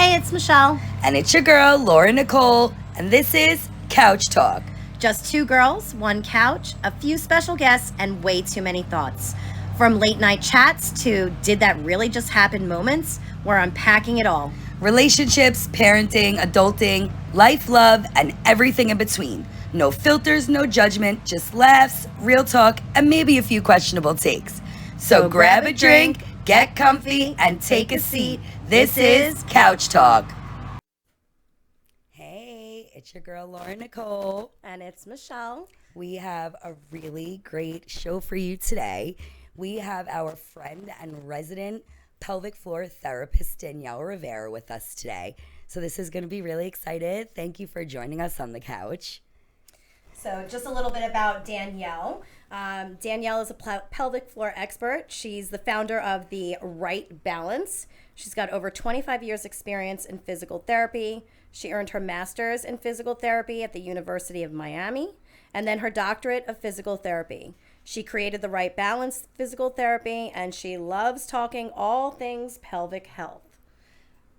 Hey, it's Michelle. And it's your girl, Laura Nicole, and this is Couch Talk. Just two girls, one couch, a few special guests, and way too many thoughts. From late night chats to did that really just happen moments, we're unpacking it all. Relationships, parenting, adulting, life, love, and everything in between. No filters, no judgment, just laughs, real talk, and maybe a few questionable takes. So grab a drink, get comfy, and take a seat. This is Couch Talk. Hey, it's your girl, Laura Nicole. And it's Michelle. We have a really great show for you today. We have our friend and resident pelvic floor therapist, Danielle Rivera, with us today. So this is going to be really excited. Thank you for joining us on the couch. So just a little bit about Danielle. Danielle is a pelvic floor expert. She's the founder of the Right Balance. She's got over 25 years experience in physical therapy. She earned her master's in physical therapy at the University of Miami and then her doctorate of physical therapy. She created the Right Balance physical therapy, and she loves talking all things pelvic health.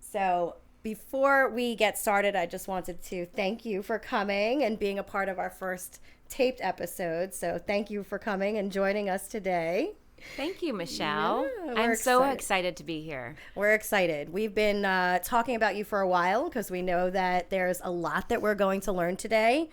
So before we get started, I just wanted to thank you for coming and being a part of our first taped episode. So thank you for coming and joining us today. Thank you, Michelle. Yeah, I'm so excited to be here. We're excited. We've been talking about you for a while because we know that there's a lot that we're going to learn today.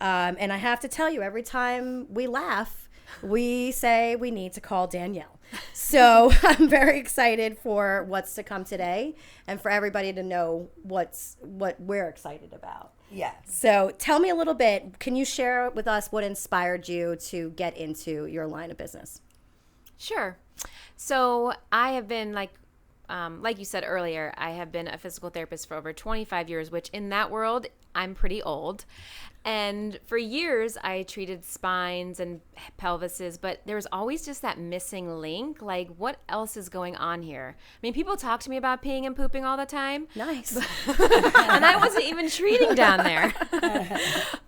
And I have to tell you, every time we laugh, we say we need to call Danielle. So I'm very excited for what's to come today and for everybody to know what we're excited about. Yes. So tell me a little bit. Can you share with us what inspired you to get into your line of business? Sure. So I have been like you said earlier, I have been a physical therapist for over 25 years, which in that world, I'm pretty old. And for years, I treated spines and pelvises, but there was always just that missing link. Like, what else is going on here? I mean, people talk to me about peeing and pooping all the time. Nice. And I wasn't even treating down there.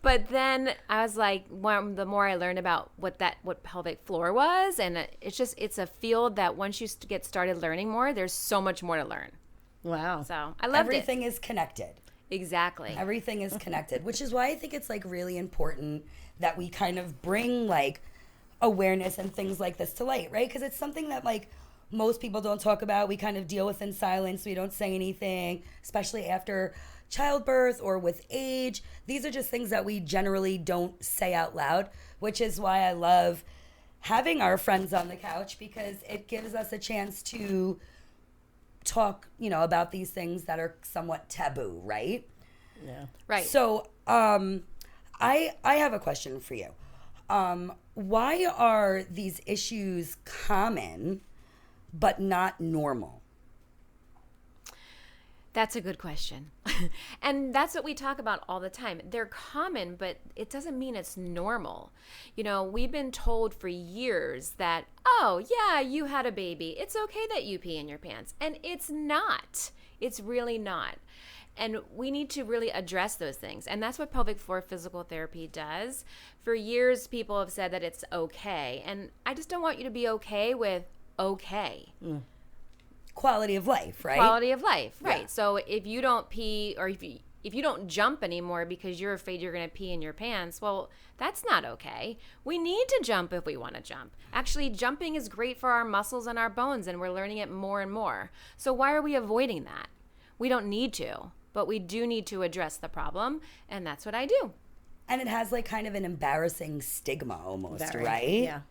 But then I was like, the more I learned about what pelvic floor was, and it's a field that once you get started learning more, there's so much more to learn. Wow. So I loved Everything is connected. Exactly. Everything is connected, which is why I think it's like really important that we kind of bring like awareness and things like this to light, right? Because it's something that like most people don't talk about. We kind of deal with in silence. We don't say anything, especially after childbirth or with age. These are just things that we generally don't say out loud, which is why I love having our friends on the couch, because it gives us a chance to talk, about these things that are somewhat taboo, right? Yeah. Right. So, I have a question for you. Why are these issues common but not normal? That's a good question. And that's what we talk about all the time. They're common, but it doesn't mean it's normal. We've been told for years that, oh, yeah, you had a baby. It's okay that you pee in your pants. And it's not. It's really not. And we need to really address those things. And that's what pelvic floor physical therapy does. For years, people have said that it's okay. And I just don't want you to be okay with okay. Quality of life, right? Quality of life, right. Yeah. So if you don't pee, or if you don't jump anymore because you're afraid you're going to pee in your pants, well, that's not okay. We need to jump if we want to jump. Actually, jumping is great for our muscles and our bones, and we're learning it more and more. So why are we avoiding that? We don't need to, but we do need to address the problem, and that's what I do. And it has like kind of an embarrassing stigma almost, Very. right? Yeah.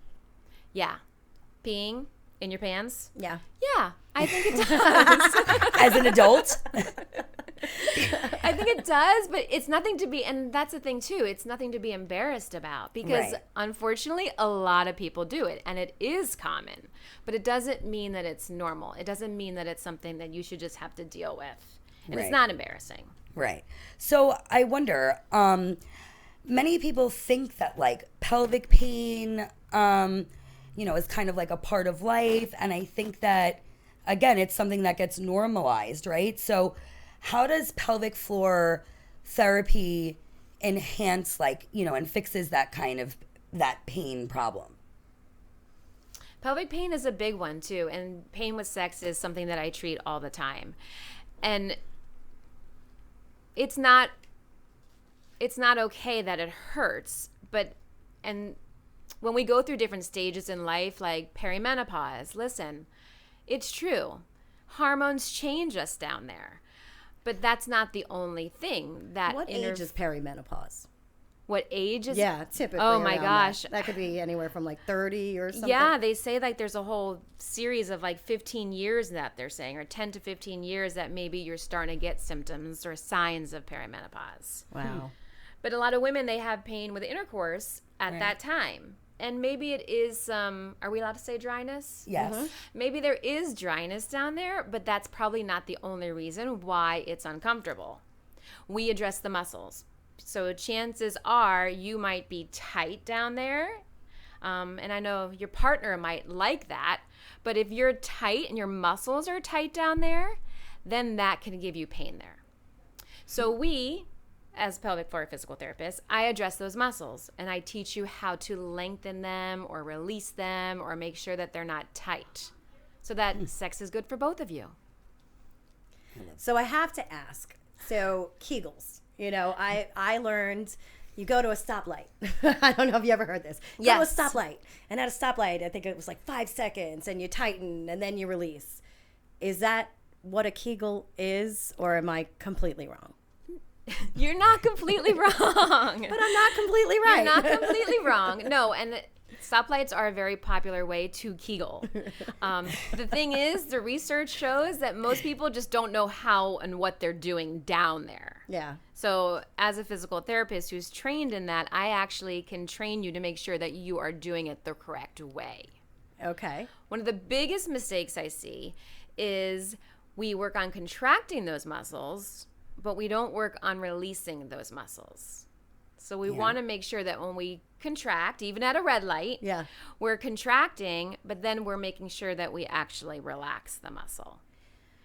Yeah. Peeing in your pants? Yeah. Yeah, I think it does. As an adult? I think it does, but it's nothing to be, and that's the thing too, it's nothing to be embarrassed about, because Right. Unfortunately, a lot of people do it, and it is common, but it doesn't mean that it's normal. It doesn't mean that it's something that you should just have to deal with. And Right. It's not embarrassing. Right. So I wonder, many people think that like pelvic pain, is kind of like a part of life. And I think that, again, it's something that gets normalized, right? So how does pelvic floor therapy enhance and fixes that kind of that pain problem? Pelvic pain is a big one too, and pain with sex is something that I treat all the time. And it's not okay that it hurts, and when we go through different stages in life, like perimenopause, listen, it's true. Hormones change us down there. But that's not the only thing that What age is perimenopause? What age is? Yeah, typically. Oh my around gosh. That could be anywhere from like 30 or something. Yeah, they say like there's a whole series of like 15 years that they're saying, or 10 to 15 years that maybe you're starting to get symptoms or signs of perimenopause. Wow. But a lot of women, they have pain with intercourse at that time. And maybe it is, are we allowed to say dryness? Yes. Maybe there is dryness down there, but that's probably not the only reason why it's uncomfortable. We address the muscles. So chances are you might be tight down there. And I know your partner might like that. But if you're tight and your muscles are tight down there, then that can give you pain there. So we, as pelvic floor physical therapists, I address those muscles and I teach you how to lengthen them or release them or make sure that they're not tight so that sex is good for both of you. So I have to ask. So Kegels, I learned you go to a stoplight. I don't know if you ever heard this. You Yes. go to a stoplight. And at a stoplight, I think it was like 5 seconds and you tighten and then you release. Is that what a Kegel is, or am I completely wrong? You're not completely wrong. But I'm not completely right. You're not completely wrong. No, and stoplights are a very popular way to Kegel. The thing is, the research shows that most people just don't know how and what they're doing down there. Yeah. So as a physical therapist who's trained in that, I actually can train you to make sure that you are doing it the correct way. Okay. One of the biggest mistakes I see is we work on contracting those muscles, but we don't work on releasing those muscles. So we want to make sure that when we contract, even at a red light, we're contracting, but then we're making sure that we actually relax the muscle.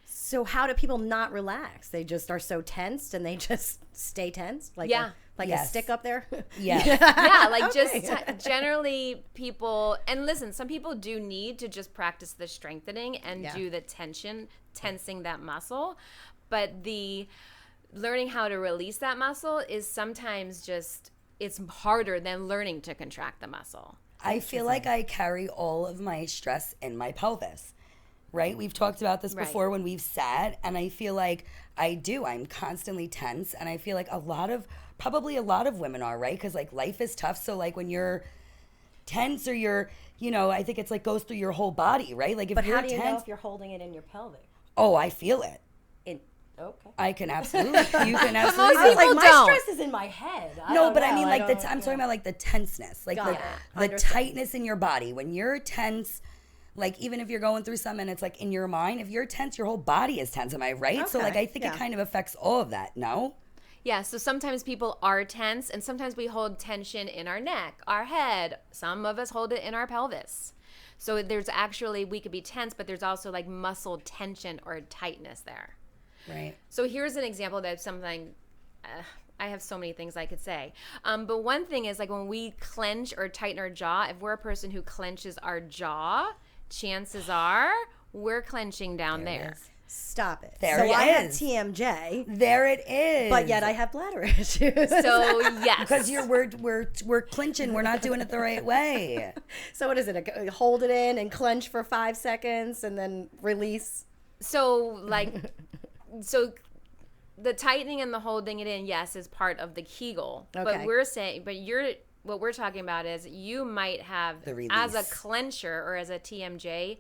So how do people not relax? They just are so tensed and they just stay tensed? Like a stick up there? Yeah, like just generally people, and listen, some people do need to just practice the strengthening and do the tensing that muscle, but the learning how to release that muscle is sometimes just, it's harder than learning to contract the muscle. I feel like I carry all of my stress in my pelvis, right? We've talked about this before when we've sat, and I feel like I'm constantly tense, and I feel like probably a lot of women are, right? Because like life is tough, so like when you're tense or you're, I think it's like goes through your whole body, right? Like if But you're how do you tense, know if you're holding it in your pelvic? oh, I feel it. Okay. I can absolutely. You can absolutely. I was like, People my don't. stress is in my head. No, but I mean, like I'm talking about like the tenseness, like the Understood. tightness in your body. When you're tense, like even if you're going through something, it's like in your mind. If you're tense, your whole body is tense. Am I right? So like I think it kind of affects all of that. No. Yeah, so sometimes people are tense, and sometimes we hold tension in our neck, our head. Some of us hold it in our pelvis. So there's actually, we could be tense, but there's also like muscle tension or tightness there. Right. So here's an example that's something, I have so many things I could say. But one thing is like when we clench or tighten our jaw, if we're a person who clenches our jaw, chances are we're clenching down there. Stop it. There so it I have is. TMJ. There it is. But yet I have bladder issues. So yes. Because we're clinching, we're not doing it the right way. So what is it? Hold it in and clench for 5 seconds and then release? So like, so the tightening and the holding it in, yes, is part of the Kegel. Okay. But we're saying, what we're talking about is you might have, The release. as a clencher or as a TMJ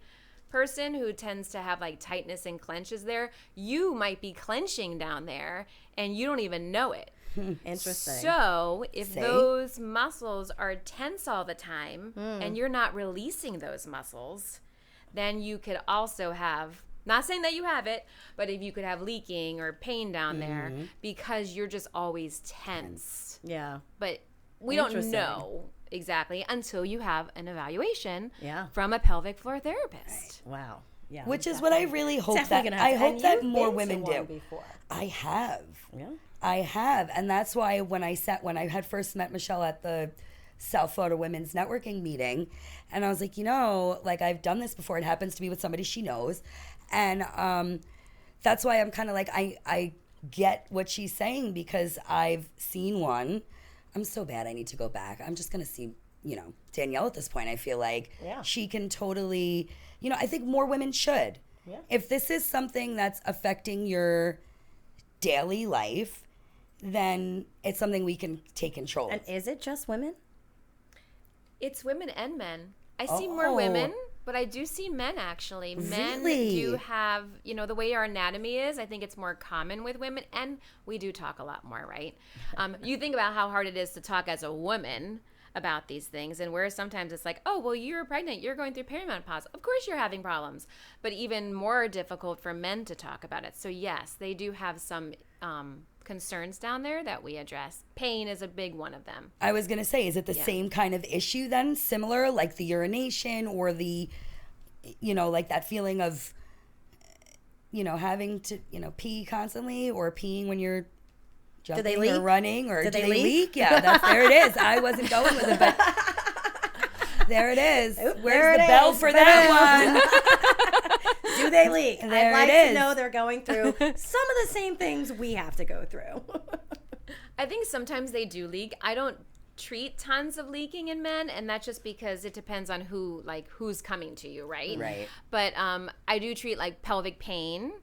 person who tends to have like tightness and clenches there, you might be clenching down there and you don't even know it. Interesting. So if See? those muscles are tense all the time and you're not releasing those muscles, then you could also have, not saying that you have it, but if you could have leaking or pain down there because you're just always tense. Yeah. But we don't Interesting. know exactly until you have an evaluation Yeah. from a pelvic floor therapist. Wow. Yeah. Which is what I really hope Definitely that gonna have to. I hope And that you've more been to women one do. before. I have. Yeah. I have. And that's why when I had first met Michelle at the South Florida Women's Networking meeting, and I was like, like I've done this before. It happens to be with somebody she knows. And that's why I'm kind of like, I get what she's saying because I've seen one. I'm so bad. I need to go back. I'm just going to see, Danielle at this point. I feel like she can totally, I think more women should. Yeah. If this is something that's affecting your daily life, then it's something we can take control of. And is it just women? It's women and men. I see more women, but I do see men actually. Men do have, the way our anatomy is, I think it's more common with women, and we do talk a lot more, right? You think about how hard it is to talk as a woman about these things, and where sometimes it's like, oh, well, you're pregnant, you're going through perimenopause. Of course you're having problems, but even more difficult for men to talk about it. So yes, they do have some concerns down there that we address. Pain is a big one of them. I was going to say, is it the same kind of issue then? Similar, like the urination or the, like that feeling of, having to, pee constantly or peeing when you're jumping or running or do they leak? Yeah, there it is. I wasn't going with it, but there it is. Where's the bell for that one? Do they leak? There I'd like it is. to know they're going through some of the same things we have to go through. I think sometimes they do leak. I don't treat tons of leaking in men, and that's just because it depends on who's coming to you, right? Right. But I do treat pelvic pain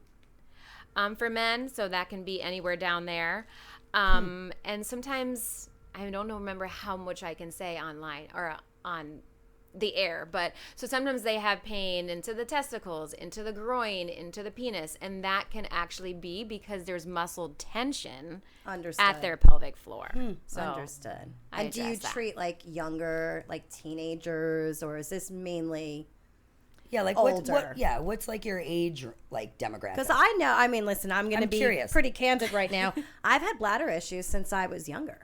for men, so that can be anywhere down there. And sometimes I don't remember how much I can say online or on the air, but so sometimes they have pain into the testicles, into the groin, into the penis, and that can actually be because there's muscle tension at their pelvic floor. So Understood. And do you treat younger, teenagers, or is this mainly older? What's your age demographic? Because listen, I'm going to be curious. Pretty candid right now. I've had bladder issues since I was younger.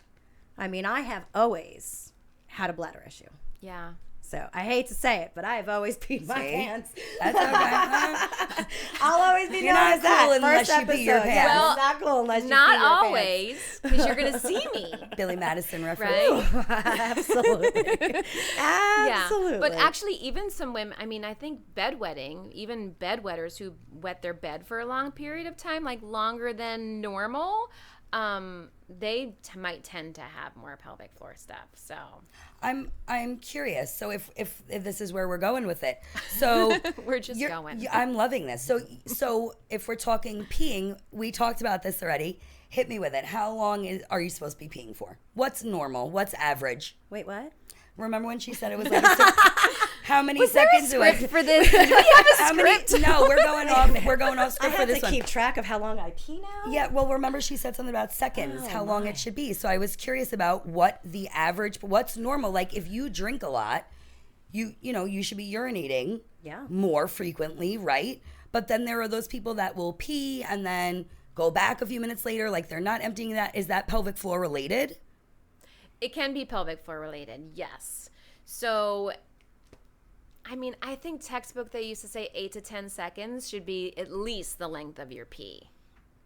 I have always had a bladder issue. Yeah. So I hate to say it, but I have always peed my pants. That's okay. I'll always be You're known not as that. cool unless First you pee your episode. pants. Well, not cool unless you pee your not pants. always, because you're going to see me. Billy Madison reference. Right? Absolutely. Absolutely. Yeah. But actually, even some women, I think bedwetting, even bedwetters who wet their bed for a long period of time, longer than normal, they might tend to have more pelvic floor stuff. So I'm curious. So if this is where we're going with it, so we're just going. I'm loving this. So if we're talking peeing, we talked about this already. Hit me with it. How long are you supposed to be peeing for? What's normal? What's average? Wait, what? Remember when she said it was how many was seconds there a script for this? Did we have a script? No, we're going off script for this one. I have to keep track of how long I pee now? Yeah, well, remember she said something about seconds, how long it should be. So I was curious about what the average, what's normal. If you drink a lot, you should be urinating more frequently, right? But then there are those people that will pee and then go back a few minutes later, they're not emptying that. Is that pelvic floor related? It can be pelvic floor related, yes. So, I think textbook they used to say 8 to 10 seconds should be at least the length of your pee,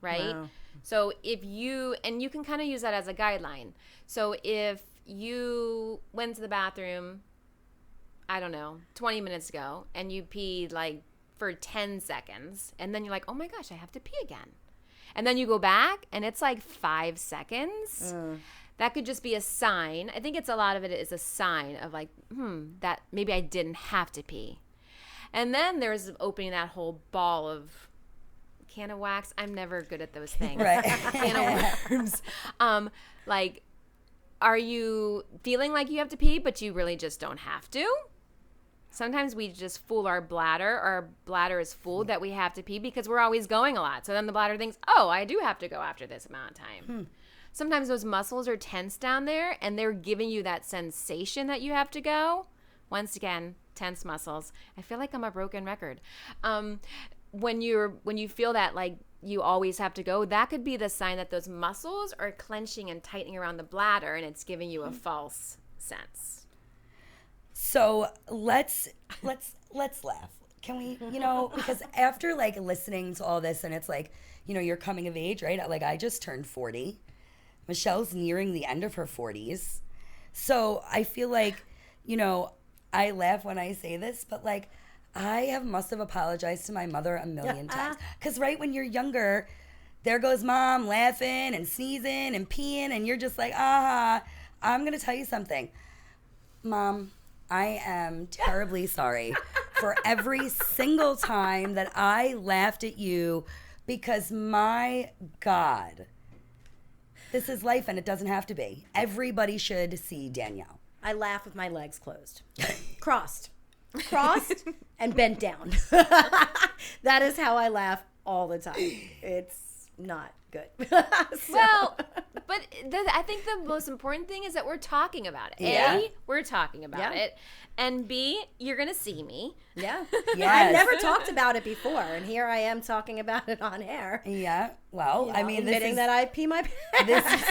right? Wow. So if you can kind of use that as a guideline. So if you went to the bathroom, 20 minutes ago, and you peed for 10 seconds, and then you're like, oh my gosh, I have to pee again. And then you go back, and it's 5 seconds. That could just be a sign. I think a lot of it is a sign of that maybe I didn't have to pee. And then there's opening that whole ball of can of wax. I'm never good at those things. Right. Can of worms. Are you feeling like you have to pee, but you really just don't have to? Sometimes we just fool our bladder. Our bladder is fooled that we have to pee because we're always going a lot. So then the bladder thinks, oh, I do have to go after this amount of time. Sometimes those muscles are tense down there, and they're giving you that sensation that you have to go. Once again, tense muscles. I feel like I'm a broken record. When you feel that you always have to go, that could be the sign that those muscles are clenching and tightening around the bladder, and it's giving you a false sense. So let's laugh. Can we, because after listening to all this, and it's you're coming of age, right? I just turned 40. Michelle's nearing the end of her 40s. So I feel I laugh when I say this, but must have apologized to my mother a million times. Because right when you're younger, there goes mom laughing and sneezing and peeing, and you're just like, I'm going to tell you something. Mom, I am terribly sorry for every single time that I laughed at you, because my God, this is life and it doesn't have to be. Everybody should see Danielle. I laugh with my legs closed. Crossed and bent down. That is how I laugh all the time. It's not good. Well, but I think the most important thing is that we're talking about it. Yeah. A, we're talking about it. And B, you're going to see me. Yeah. Yes. I've never talked about it before, and here I am talking about it on air. Yeah. Well, I mean, admitting that I pee my pants.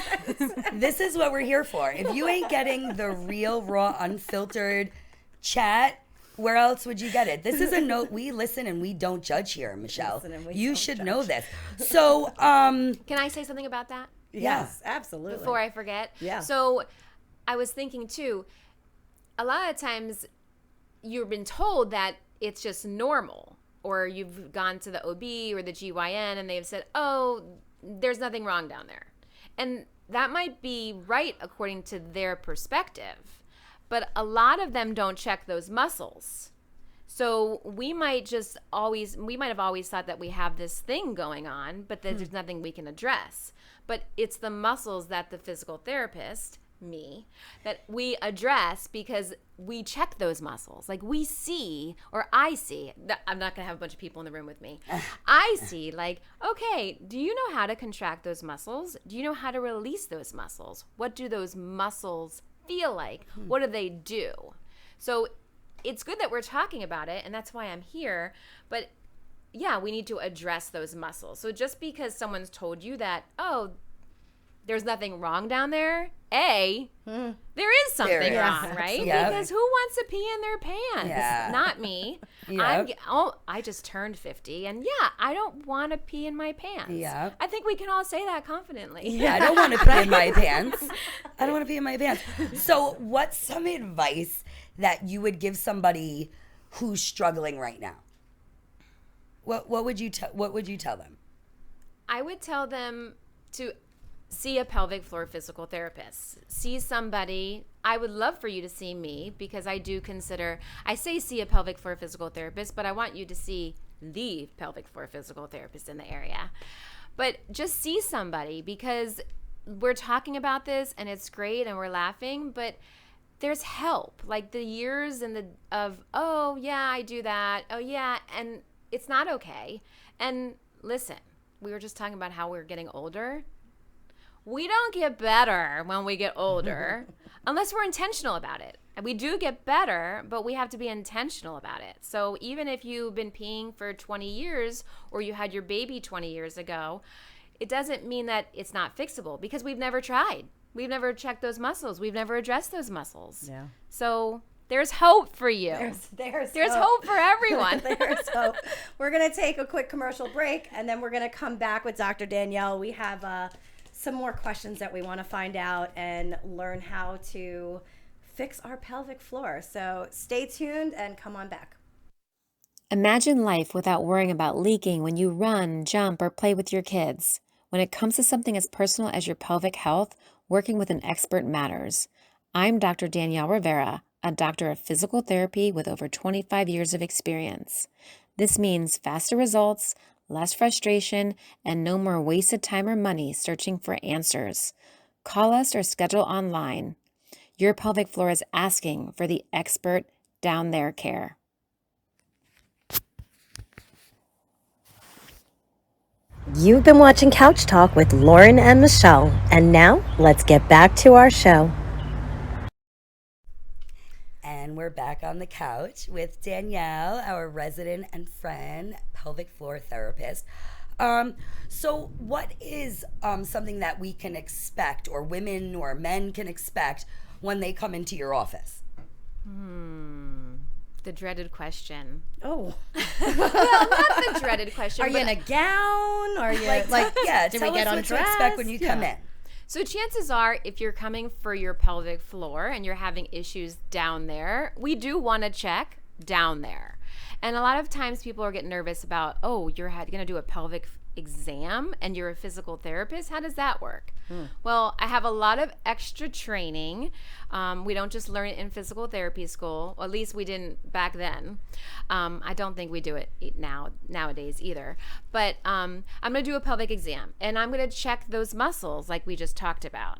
This is what we're here for. If you ain't getting the real, raw, unfiltered chat, where else would you get it? This is a note. We listen and we don't judge here, Michelle. You should know this. So, Can I say something about that? Yes, absolutely. Before I forget? Yeah. So I was thinking too, a lot of times you've been told that it's just normal, or you've gone to the OB or the GYN and they've said, oh, there's nothing wrong down there. And that might be right according to their perspective, but a lot of them don't check those muscles. So we might have always thought that we have this thing going on, but that there's nothing we can address. But it's the muscles that the physical therapist, me, that we address, because we check those muscles. Like we see, or I see, I'm not going to have a bunch of people in the room with me. I see, like, okay, do you know how to contract those muscles? Do you know how to release those muscles? What do those muscles feel like? What do they do? So it's good that we're talking about it, and that's why I'm here. But yeah, we need to address those muscles. So just because someone's told you that, oh, there's nothing wrong down there, there is something wrong, right? Yep. Because who wants to pee in their pants? Yeah. Not me. Yep. I just turned 50, and yeah, I don't want to pee in my pants. Yeah. I think we can all say that confidently. Yeah, I don't want to pee in my pants. I don't want to pee in my pants. So what's some advice that you would give somebody who's struggling right now? What would you tell them? I would tell them to see a pelvic floor physical therapist. See somebody. I would love for you to see me, because I say see a pelvic floor physical therapist, but I want you to see the pelvic floor physical therapist in the area. But just see somebody, because we're talking about this and it's great and we're laughing, but there's help. Like the years of, oh yeah, I do that. Oh yeah. And it's not okay. And listen, we were just talking about how we're getting older. We don't get better when we get older unless we're intentional about it. And we do get better, but we have to be intentional about it. So even if you've been peeing for 20 years or you had your baby 20 years ago, it doesn't mean that it's not fixable, because we've never tried. We've never checked those muscles. We've never addressed those muscles. Yeah. So there's hope for you. There's hope for everyone. There's hope. We're going to take a quick commercial break, and then we're going to come back with Dr. Danielle. We have some more questions that we want to find out and learn how to fix our pelvic floor. So stay tuned and come on back. Imagine life without worrying about leaking when you run, jump, or play with your kids. When it comes to something as personal as your pelvic health, working with an expert matters. I'm Dr. Danielle Rivera, a doctor of physical therapy with over 25 years of experience. This means faster results, less frustration, and no more wasted time or money searching for answers. Call us or schedule online. Your pelvic floor is asking for the expert down there care. You've been watching Couch Talk with Lauren and Michelle, and now let's get back to our show. And we're back on the couch with Danielle, our resident and friend pelvic floor therapist. So what is something that we can expect, or women or men can expect, when they come into your office? The dreaded question. Oh. Well, not the dreaded question. Are you in a gown? Are you Yeah, did tell we get us what undressed? to expect when you come in. So chances are, if you're coming for your pelvic floor and you're having issues down there, we do want to check down there. And a lot of times people are getting nervous about, oh, you're going to do a pelvic exam and you're a physical therapist, how does that work? Well, I have a lot of extra training. We don't just learn it in physical therapy school. Well, at least we didn't back then. I don't think we do it nowadays either. But I'm going to do a pelvic exam, and I'm going to check those muscles like we just talked about.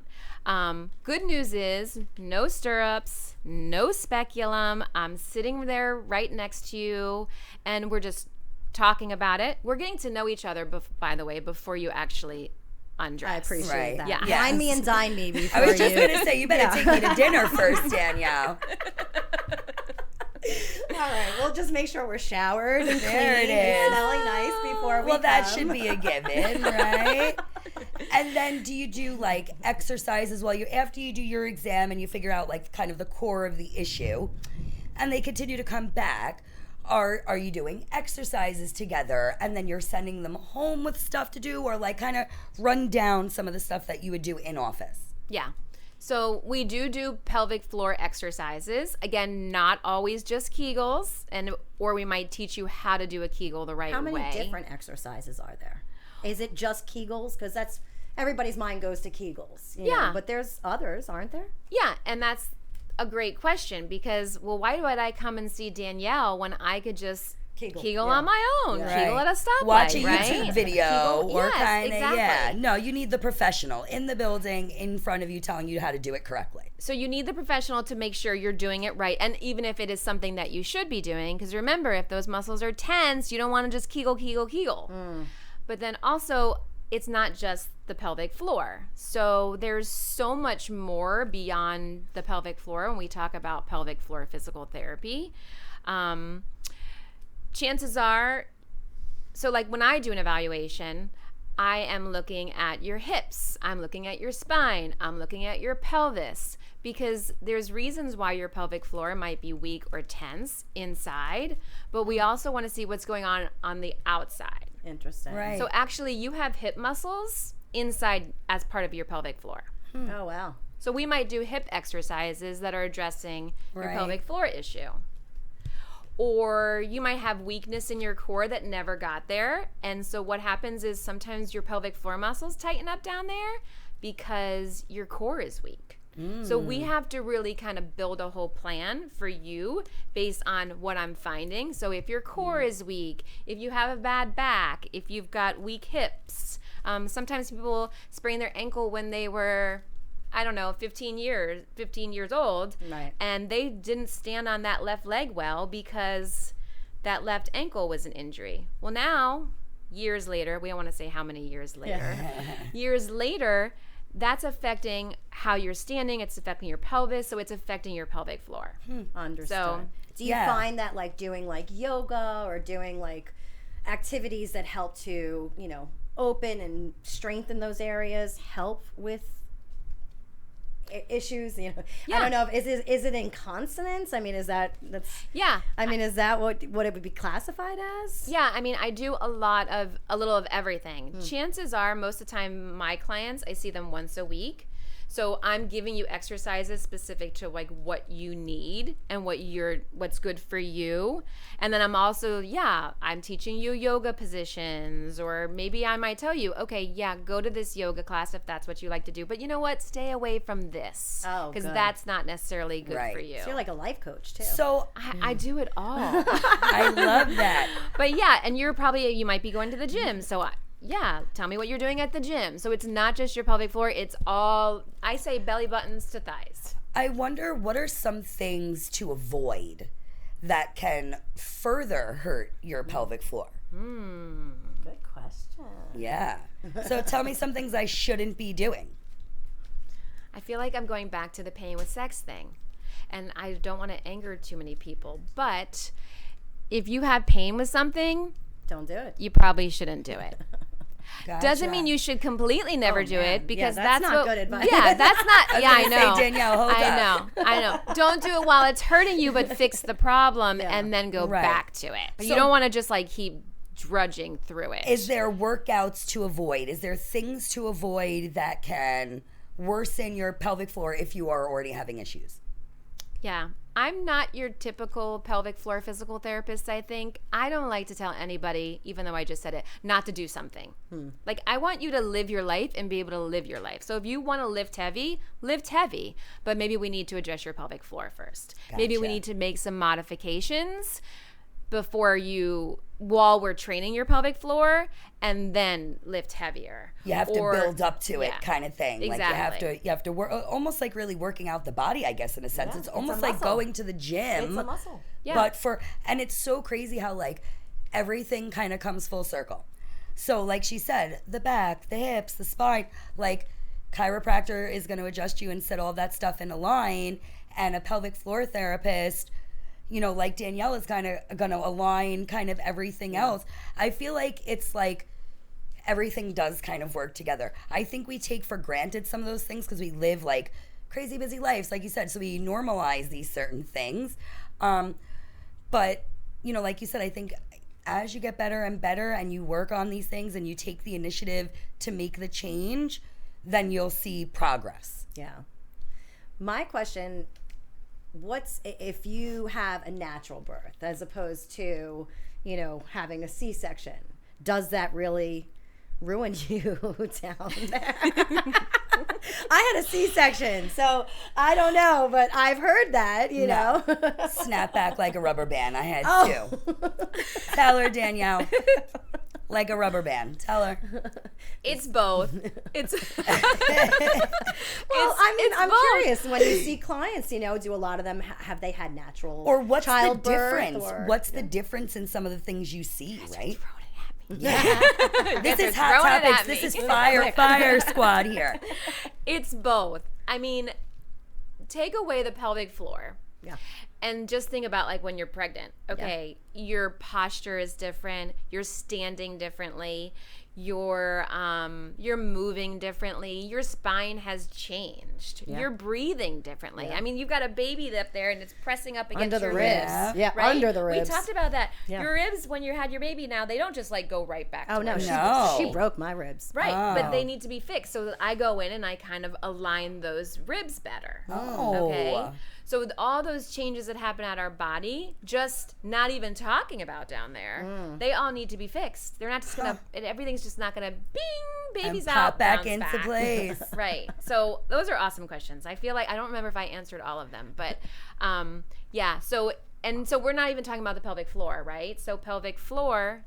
Good news is no stirrups, no speculum. I'm sitting there right next to you, and we're just talking about it. We're getting to know each other, by the way, before you actually undress. I appreciate that. Yeah. Wine me and dine me before I was just you. going to say, you better take me to dinner first, Danielle. All right, we'll just make sure we're showered and There clean it and is. smelling nice before we Well, that come. should be a given, right? And then do you do like exercises while after you do your exam and you figure out like kind of the core of the issue and they continue to come back? Are you doing exercises together and then you're sending them home with stuff to do, or like kind of run down some of the stuff that you would do in office? Yeah. So we do pelvic floor exercises. Again, not always just Kegels, or we might teach you how to do a Kegel the right way. How many different exercises are there? Is it just Kegels? Because that's everybody's mind goes to Kegels. You know, but there's others, aren't there? Yeah, and that's a great question because, well, why would I come and see Danielle when I could just Kegel on my own, Kegel at a stoplight, Watch a right? YouTube video Kegel, or yes, kind of, exactly. yeah. No, you need the professional in the building in front of you telling you how to do it correctly. So you need the professional to make sure you're doing it right. And even if it is something that you should be doing, because remember, if those muscles are tense, you don't want to just Kegel. But then also, it's not just the pelvic floor. So there's so much more beyond the pelvic floor when we talk about pelvic floor physical therapy. Chances are, so like when I do an evaluation, I am looking at your hips, I'm looking at your spine, I'm looking at your pelvis, because there's reasons why your pelvic floor might be weak or tense inside, but we also want to see what's going on the outside. Interesting. Right. So actually you have hip muscles inside as part of your pelvic floor. Oh, wow. So we might do hip exercises that are addressing your Right. pelvic floor issue. Or you might have weakness in your core that never got there. And so what happens is sometimes your pelvic floor muscles tighten up down there because your core is weak. So we have to really kind of build a whole plan for you based on what I'm finding. So if your core is weak, if you have a bad back, if you've got weak hips, sometimes people sprain their ankle when they were, I don't know, 15 years old, Right. and they didn't stand on that left leg well because that left ankle was an injury. Well, now, years later, we don't want to say how many years later, years later, that's affecting how you're standing, it's affecting your pelvis, so it's affecting your pelvic floor. Understood. So, do you find that like doing like yoga or doing like activities that help to, you know, open and strengthen those areas help with issues? You know, I don't know. Is it incontinence? I mean, is that Yeah. I mean, is that what it would be classified as? Yeah, I mean, I do a little of everything. Chances are, most of the time, my clients, I see them once a week. So I'm giving you exercises specific to like what you need and what's good for you. And then I'm also, I'm teaching you yoga positions, or maybe I might tell you, okay, go to this yoga class if that's what you like to do. But you know what? Stay away from this. Oh, because good. that's not necessarily good Right. for you. So you're like a life coach too. So I do it all. I love that. But and you might be going to the gym. So tell me what you're doing at the gym. So it's not just your pelvic floor. It's all, I say belly buttons to thighs. I wonder what are some things to avoid that can further hurt your pelvic floor? Good question. Yeah. So tell me some things I shouldn't be doing. I feel like I'm going back to the pain with sex thing. And I don't want to anger too many people. But if you have pain with something, Don't do it. you probably shouldn't do it. Gotcha. Doesn't mean you should completely never do man. it, because Yeah, that's not what, good advice. Yeah, that's not. I gonna know. say, Danielle, hold up. I know. Don't do it while it's hurting you, but fix the problem and then go Right. back to it. So- You don't want to just like keep drudging through it. Is there workouts to avoid? Is there things to avoid that can worsen your pelvic floor if you are already having issues? Yeah. I'm not your typical pelvic floor physical therapist, I think. I don't like to tell anybody, even though I just said it, not to do something. Like, I want you to live your life and be able to live your life. So if you want to lift heavy, but maybe we need to address your pelvic floor first. Maybe we need to make some modifications while we're training your pelvic floor, and then lift heavier. You have to build up to it, kind of thing. Exactly. Like you have to work, almost like really working out the body, I guess, in a sense. It's almost like going to the gym. It's a muscle. Yeah. But and it's so crazy how like everything kind of comes full circle. So like she said, the back, the hips, the spine, like chiropractor is going to adjust you and set all that stuff in a line, and a pelvic floor therapist, you know, like Danielle, is kind of going to align kind of everything else. I feel like it's like everything does kind of work together. I think we take for granted some of those things because we live like crazy busy lives, like you said, so we normalize these certain things. But, you know, like you said, I think as you get better and better and you work on these things and you take the initiative to make the change, then you'll see progress. Yeah. My question, if you have a natural birth as opposed to, you know, having a C-section, does that really ruin you down there? I had a C-section, so I don't know, but I've heard that, you know. Snap back like a rubber band. I had two. Tell her, Danielle. Like a rubber band. Tell her. It's both. It's I'm curious, when you see clients, you know, do a lot of them have they had natural or what's the childbirth? difference? What's the difference in some of the things you see, right? Yeah. This is hot topics. This is fire squad here. It's both. I mean, take away the pelvic floor. Yeah. And just think about like when you're pregnant. Okay, your posture is different. You're standing differently. You're moving differently. Your spine has changed. Yeah. You're breathing differently. Yeah. I mean, you've got a baby up there and it's pressing up against under the your ribs. Yeah, right? Under the ribs. We talked about that. Yeah. Your ribs, when you had your baby, now they don't just like go right back. Oh no, she broke my ribs. Right, but they need to be fixed. So I go in and I kind of align those ribs better. Oh. Okay. So with all those changes that happen at our body, just not even talking about down there, they all need to be fixed. They're not just gonna. Everything's just not gonna. Bing, baby's and out. Pop back into place. Right. So those are awesome questions. I feel like I don't remember if I answered all of them, but yeah. So we're not even talking about the pelvic floor, right? So pelvic floor,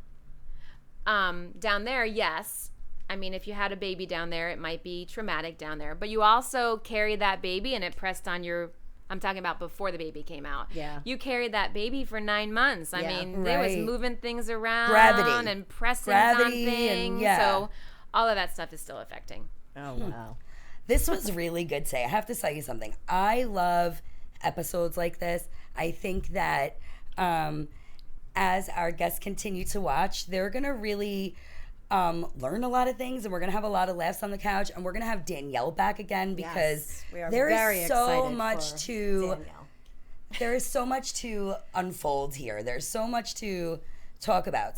down there, yes. I mean, if you had a baby down there, it might be traumatic down there, but you also carry that baby and it pressed on your. I'm talking about before the baby came out. Yeah. You carried that baby for 9 months. I mean, they was moving things around. Gravity. And pressing on things. And, so all of that stuff is still affecting. Oh, wow. This was really good today. I have to tell you something. I love episodes like this. I think that as our guests continue to watch, they're going to really learn a lot of things, and we're going to have a lot of laughs on the couch, and we're going to have Danielle back again because there is so much to unfold here. There's so much to talk about.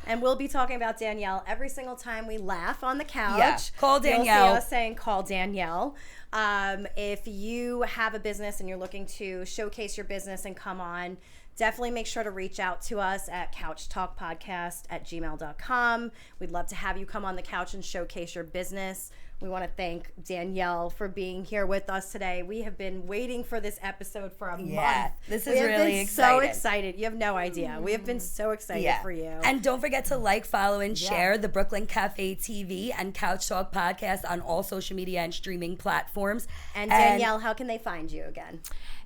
And we'll be talking about Danielle every single time we laugh on the couch. Yeah, call Danielle. You'll see us saying call Danielle. If you have a business and you're looking to showcase your business and come on, definitely make sure to reach out to us at couchtalkpodcast@gmail.com. We'd love to have you come on the couch and showcase your business. We want to thank Danielle for being here with us today. We have been waiting for this episode for a month. This is really exciting. So excited. You have no idea. We have been so excited for you. And don't forget to like, follow, and share the Brooklyn Cafe TV and Couch Talk podcast on all social media and streaming platforms. And Danielle, how can they find you again?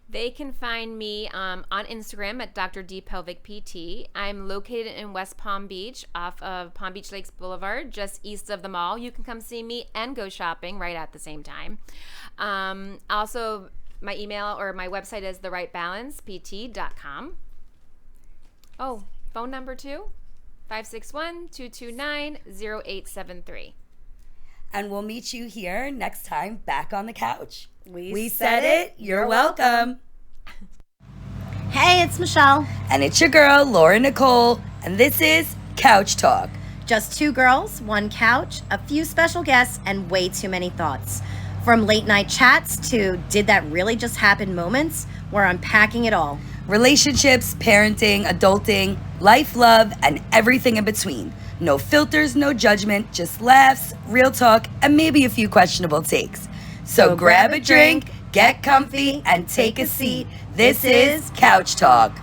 They can find me on Instagram at Dr. D Pelvic PT. I'm located in West Palm Beach off of Palm Beach Lakes Boulevard, just east of the mall. You can come see me and go shopping right at the same time. Also, my email or my website is therightbalancept.com. Oh, phone number too, 561-229-0873. And we'll meet you here next time back on the couch. We said it. You're welcome. Hey, it's Michelle. And it's your girl, Laura Nicole. And this is Couch Talk. Just two girls, one couch, a few special guests, and way too many thoughts. From late night chats to did that really just happen moments, we're unpacking it all. Relationships, parenting, adulting, life, love, and everything in between. No filters, no judgment, just laughs, real talk, and maybe a few questionable takes. So grab a drink, get comfy, and take a seat. This is Couch Talk.